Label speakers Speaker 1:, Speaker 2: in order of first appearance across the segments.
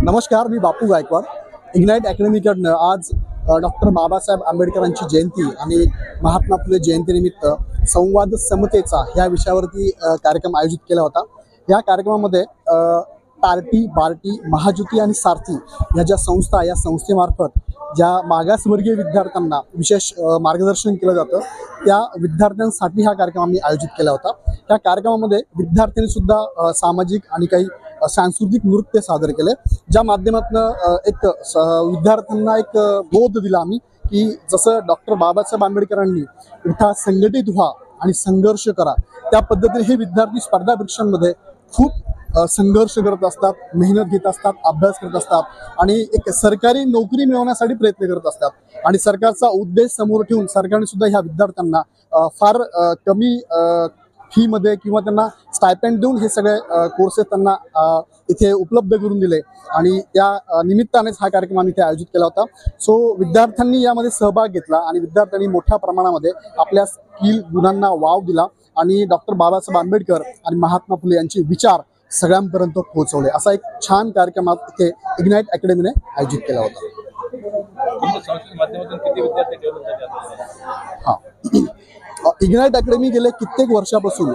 Speaker 1: नमस्कार, मी बापू गायकवाड. इग्नाइट अकॅडमीकडनं आज डॉक्टर बाबासाहेब आंबेडकरांची जयंती आणि महात्मा फुले जयंतीनिमित्त संवाद समतेचा ह्या विषयावरती कार्यक्रम आयोजित केला होता. या कार्यक्रमामध्ये पार्टी, बार्टी, महाज्योती आणि सारथी ह्या ज्या संस्था, या संस्थेमार्फत ज्या मागासवर्गीय विद्यार्थ्यांना विशेष मार्गदर्शन केलं जातं, त्या विद्यार्थ्यांसाठी हा कार्यक्रम आम्ही आयोजित केला होता. या कार्यक्रमामध्ये विद्यार्थ्यांनी सुद्धा सामाजिक आणि काही सांस्कृतिक नृत्य सादर केले, ज्या माध्यमातून एक विद्यार्थ्यांना एक बोध दिला आम्ही की जसं डॉक्टर बाबासाहेब आंबेडकरांनी उठा, संघटित व्हा आणि संघर्ष करा, त्या पद्धतीने हे विद्यार्थी स्पर्धा परीक्षांमध्ये खूप संघर्ष करत असतात, मेहनत घेत असतात, अभ्यास करत असतात आणि एक सरकारी नोकरी मिळवण्यासाठी प्रयत्न करत असतात. आणि सरकारचा उद्देश समोर ठेवून सरकारने सुद्धा ह्या विद्यार्थ्यांना फार कमी फीमध्ये किंवा त्यांना स्टायपेंड देऊन हे सगळे कोर्सेस त्यांना इथे उपलब्ध करून दिले आणि त्या निमित्तानेच हा कार्यक्रम आम्ही इथे आयोजित केला होता. सो विद्यार्थ्यांनी यामध्ये सहभाग घेतला आणि विद्यार्थ्यांनी मोठ्या प्रमाणामध्ये आपल्या स्किल गुणांना वाव दिला आणि डॉक्टर बाबासाहेब आंबेडकर आणि महात्मा फुले यांचे विचार सगळ्यांपर्यंत पोहोचवले. असा एक छान कार्यक्रम इथे इग्नाइट अकॅडमीने आयोजित केला होता. इग्नाइट अकॅडमी गेले कित्येक वर्षापासून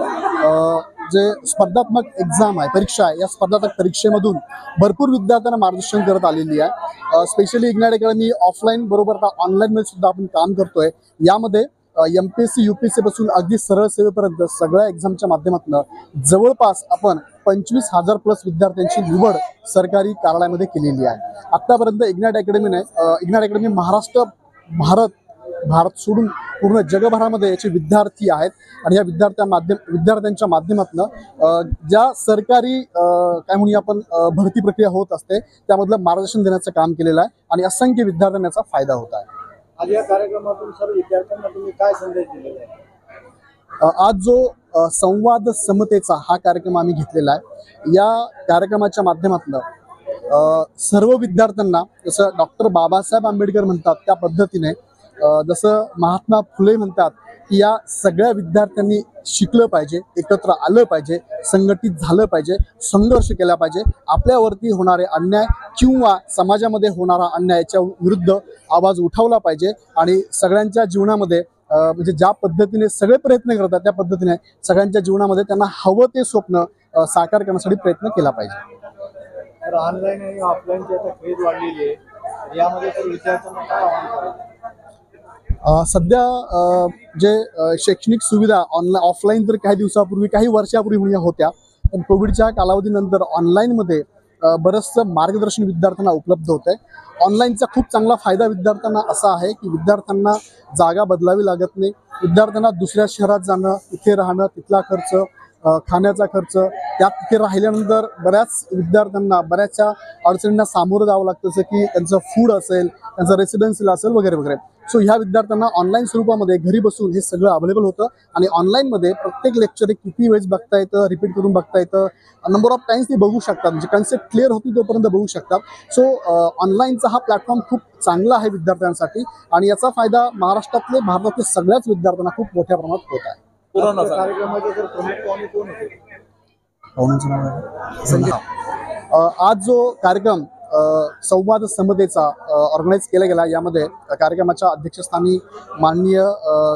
Speaker 1: जे स्पर्धात्मक एक्झाम आहे, परीक्षा आहे, या स्पर्धात्मक परीक्षेमधून भरपूर विद्यार्थ्यांना मार्गदर्शन करत आलेली आहे. स्पेशली इग्नाइट अकॅडमी ऑफलाईन बरोबर आता ऑनलाईनमध्ये सुद्धा आपण काम करतोय. यामध्ये MPSC UPSC पासून अगदी सरळ सेवेपर्यंत सगळ्या एक्झामच्या माध्यमातून जवळपास आपण 25,000 प्लस विद्यार्थ्यांची निवड सरकारी कार्यालयामध्ये केलेली आहे. आतापर्यंत इग्नाइट अकॅडमी महाराष्ट्र, भारत सोडून पूर्ण जगभरामध्ये याचे विद्यार्थी आहेत आणि या विद्यार्थ्यांच्या माध्यमातून ज्या सरकारी काय म्हणूया आपण भरती प्रक्रिया होत असते, त्यामधलं मार्गदर्शन देण्याचं काम केलेलं आहे आणि असंख्य विद्यार्थ्यांना याचा फायदा होत आहे.
Speaker 2: आज या कार्यक्रमातून सर्व विद्यार्थ्यांना तुम्ही काय संदेश दिलेला आहे?
Speaker 1: आज जो संवाद समतेचा हा कार्यक्रम आम्ही घेतलेला आहे, या कार्यक्रमाच्या माध्यमातून सर्व विद्यार्थ्यांना जसं डॉक्टर बाबासाहेब आंबेडकर म्हणतात त्या पद्धतीने, जसं महात्मा फुले म्हणतात की या सगळ्या विद्यार्थ्यांनी शिकलं पाहिजे, एकत्र आलं पाहिजे, संघटित झालं पाहिजे, संघर्ष केला पाहिजे, आपल्यावरती होणारे अन्याय किंवा समाजामध्ये होणारा अन्याय याच्या विरुद्ध आवाज उठवला पाहिजे आणि सगळ्यांच्या जीवनामध्ये म्हणजे ज्या पद्धतीने सगळे प्रयत्न करतात त्या पद्धतीने सगळ्यांच्या जीवनामध्ये त्यांना हवं ते स्वप्न साकार करण्यासाठी प्रयत्न केला पाहिजे.
Speaker 2: तर ऑनलाईन आणि ऑफलाईनची आता क्रेज वाढलेली आहे, यामध्ये तर विद्यार्थ्यांना काय आव्हान करायचं?
Speaker 1: सध्या जे शैक्षणिक सुविधा ऑफलाईन तर काही दिवसापूर्वी, काही वर्षापूर्वी होत्या, पण कोविडच्या कालावधीनंतर ऑनलाईनमध्ये बरंचसं मार्गदर्शन विद्यार्थ्यांना उपलब्ध होत आहे. ऑनलाईनचा खूप चांगला फायदा विद्यार्थ्यांना असा आहे की विद्यार्थ्यांना जागा बदलावी लागत नाही, विद्यार्थ्यांना दुसऱ्या शहरात जाणं, तिथे राहणं, तिथला खर्च, खाण्याचा खर्च, त्यात तिथे राहिल्यानंतर बऱ्याच विद्यार्थ्यांना बऱ्याचशा अडचणींना सामोरं जावं लागतं, जसं की त्यांचं फूड असेल, त्यांचं रेसिडेन्शियल असेल वगैरे वगैरे. सो ह्या विद्यार्थ्यांना ऑनलाईन स्वरूपामध्ये घरी बसून हे सगळं अवेलेबल होतं आणि ऑनलाईनमध्ये प्रत्येक लेक्चर किती वेळेस बघता येतं, रिपीट करून बघता येतं, नंबर ऑफ टाइम्स ते बघू शकतात, म्हणजे कन्सेप्ट क्लिअर होती तोपर्यंत बघू शकतात. सो ऑनलाईनचा हा प्लॅटफॉर्म खूप चांगला आहे विद्यार्थ्यांसाठी आणि याचा फायदा महाराष्ट्रातले, भारतातले सगळ्याच विद्यार्थ्यांना खूप मोठ्या प्रमाणात होत आहे. आज जो कार्यक्रम संवाद समतेचा ऑर्गनाईज केला गेला, यामध्ये कार्यक्रमाच्या अध्यक्षस्थानी माननीय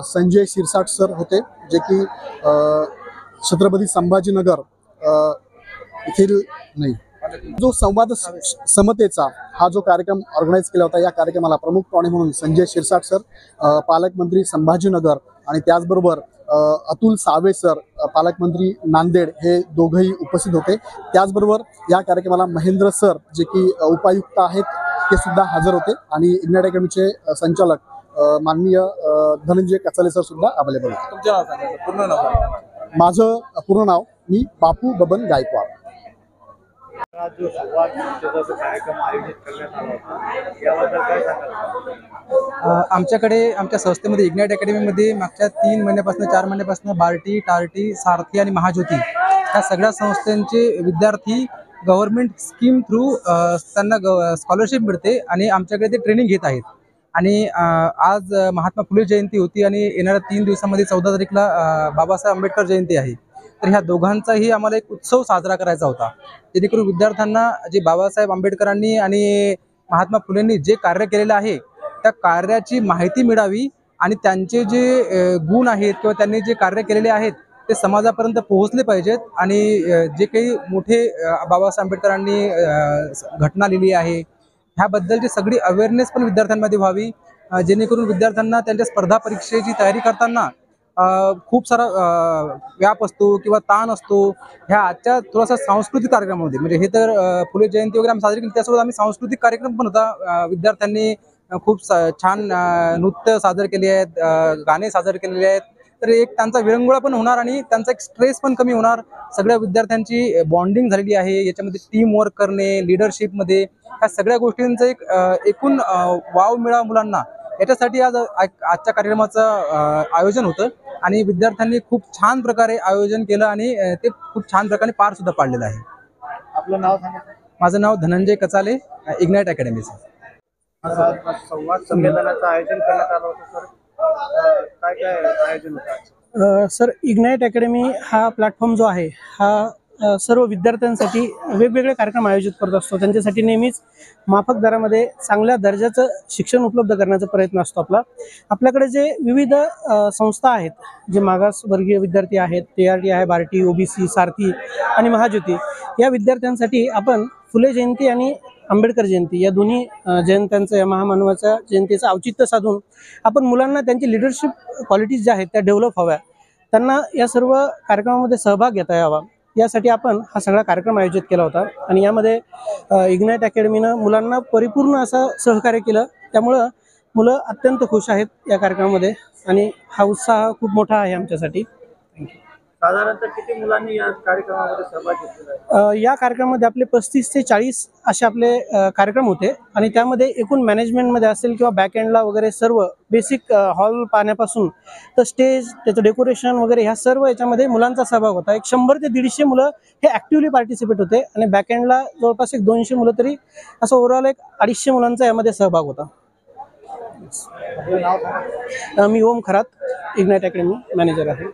Speaker 1: संजय शिरसाट सर होते, जे की छत्रपती संभाजीनगर येथील नाही, जो संवाद समतेचा हा जो कार्यक्रम ऑर्गनाईज केला होता, या कार्यक्रमाला प्रमुख पाहुणे म्हणून संजय शिरसाट सर, पालकमंत्री संभाजीनगर आणि त्याचबरोबर अतुल सावे सर, पालकमंत्री नांदेड, हे दोघंही उपस्थित होते. त्याचबरोबर या कार्यक्रमाला महेंद्र सर, जे की उपायुक्त आहेत, ते सुद्धा हजर होते आणि इग्नाइट अकॅडमीचे संचालक माननीय धनंजय कचाले सर सुद्धा अवेलेबल होते.
Speaker 2: तुमच्या पूर्ण नाव?
Speaker 1: माझं पूर्ण नाव मी बापू बबन गायकवाड.
Speaker 2: आज जो संवाद समतेचा कार्यक्रम आयोजित करण्यात आला होता, याबद्दल काय सांगाल?
Speaker 3: आमच्याकडे आमच्या संस्थेमध्ये इग्नाइट अकॅडमीमध्ये मागच्या 3 महिन्यापासून 4 महिन्यापासून बार्टी, टार्टी, सारथी आणि महाज्योती या सगळ्या संस्थांचे विद्यार्थी गव्हर्नमेंट स्कीम थ्रू त्यांना स्कॉलरशिप मिळते आणि आमच्याकडे ते ट्रेनिंग घेत आहेत. आणि आज महात्मा फुले जयंती होती आणि येणाऱ्या 3 दिवसामध्ये 14 तारीखला बाबासाहेब आंबेडकर जयंती आहे. तर ह्या दोघांचाही आम्हाला एक उत्सव साजरा करायचा होता, जेणेकरून विद्यार्थ्यांना जे बाबासाहेब आंबेडकरांनी आणि महात्मा फुलेंनी जे कार्य केलेलं आहे त्या कार्याची माहिती मिळावी आणि त्यांचे जे गुण आहेत किंवा त्यांनी जे कार्य केलेले आहेत ते समाजापर्यंत पोहोचले पाहिजेत आणि जे काही मोठे बाबासाहेब आंबेडकरांनी घटना लिहिली आहे ह्याबद्दलची सगळी अवेअरनेस पण विद्यार्थ्यांमध्ये व्हावी, जेणेकरून विद्यार्थ्यांना त्यांच्या स्पर्धा परीक्षेची तयारी करताना खूप सारा व्याप असतो किंवा ताण असतो. ह्या आजच्या थोडासा सांस्कृतिक कार्यक्रमामध्ये म्हणजे हे तर फुले जयंती वगैरे आम्ही साजरी केली, त्यासोबत आम्ही सांस्कृतिक कार्यक्रम पण होता. विद्यार्थ्यांनी खूप छान नृत्य सादर केले आहेत, गाणे सादर केलेले आहेत, तर एक त्यांचा विरंगुळा पण होणार आणि त्यांचा एक स्ट्रेस पण कमी होणार. सगळ्या विद्यार्थ्यांची बॉन्डिंग झालेली आहे, याच्यामध्ये टीम वर्क करणे, लिडरशिपमध्ये ह्या सगळ्या गोष्टींचं एक एकूण वाव मिळावा मुलांना, याच्यासाठी आजच्या कार्यक्रमाचं आयोजन होतं आणि विद्यार्थ्यांनी खूप छान प्रकारे आयोजन केलं आणि ते खूप छान प्रकारे पार सुद्धा पाडलेलं आहे.
Speaker 2: आपलं नाव सांगा.
Speaker 3: माझं नाव धनंजय कचाले, इग्नाइट अकॅडमीचं.
Speaker 2: संवाद संमेलनाचं आयोजन करण्यात आलं होतं सर, काय काय आयोजन होतं?
Speaker 4: सर, इग्नाइट अकॅडमी हा प्लॅटफॉर्म जो आहे हा सर्व विद्यार्थ्यांसाठी वेगवेगळे कार्यक्रम आयोजित करत असतो. त्यांच्यासाठी नेहमीच माफक दरामध्ये चांगल्या दर्जाचं शिक्षण उपलब्ध करण्याचा प्रयत्न असतो आपल्याकडे जे विविध संस्था आहेत, जे मागासवर्गीय विद्यार्थी आहेत, TRT आहे, बार्टी, OBC, सारथी आणि महाज्योती, या विद्यार्थ्यांसाठी आपण फुले जयंती आणि आंबेडकर जयंती या दोन्ही जयंत्यांचं, या महामानवाच्या जयंतीचं औचित्य साधून आपण मुलांना त्यांची लिडरशिप क्वालिटीज ज्या आहेत त्या डेव्हलप हव्या, त्यांना या सर्व कार्यक्रमामध्ये सहभाग घेता यावा, यासाठी आपण हा सगळा कार्यक्रम आयोजित केला होता. आणि यामध्ये इग्नाइट अकॅडमीनं मुलांना परिपूर्ण असं सहकार्य केलं, त्यामुळं मुलं अत्यंत खुश आहेत या कार्यक्रमामध्ये आणि हा उत्साह खूप मोठा आहे आमच्यासाठी. थँक्यू.
Speaker 2: साधारणतः किती मुलांनी या कार्यक्रमामध्ये सहभाग घेतलेला आहे?
Speaker 4: या कार्यक्रमामध्ये आपले 35 ते 40 असे आपले कार्यक्रम होते आणि त्यामध्ये एकूण मॅनेजमेंटमध्ये असेल किंवा बॅक एंडला वगैरे सर्व बेसिक हॉल पाहण्यापासून तर स्टेज, त्याचं डेकोरेशन वगैरे ह्या सर्व याच्यामध्ये मुलांचा सहभाग होता. एक 100 ते 150 मुलं हे ॲक्टिव्हली पार्टिसिपेट होते आणि बॅक एंडला जवळपास एक 200 मुलं, तरी असं ओव्हरऑल एक 250 मुलांचा यामध्ये सहभाग होता.
Speaker 2: आपलं नाव सांगा.
Speaker 4: मी ओम खरात, इग्नाइट अकॅडमी मॅनेजर आहे.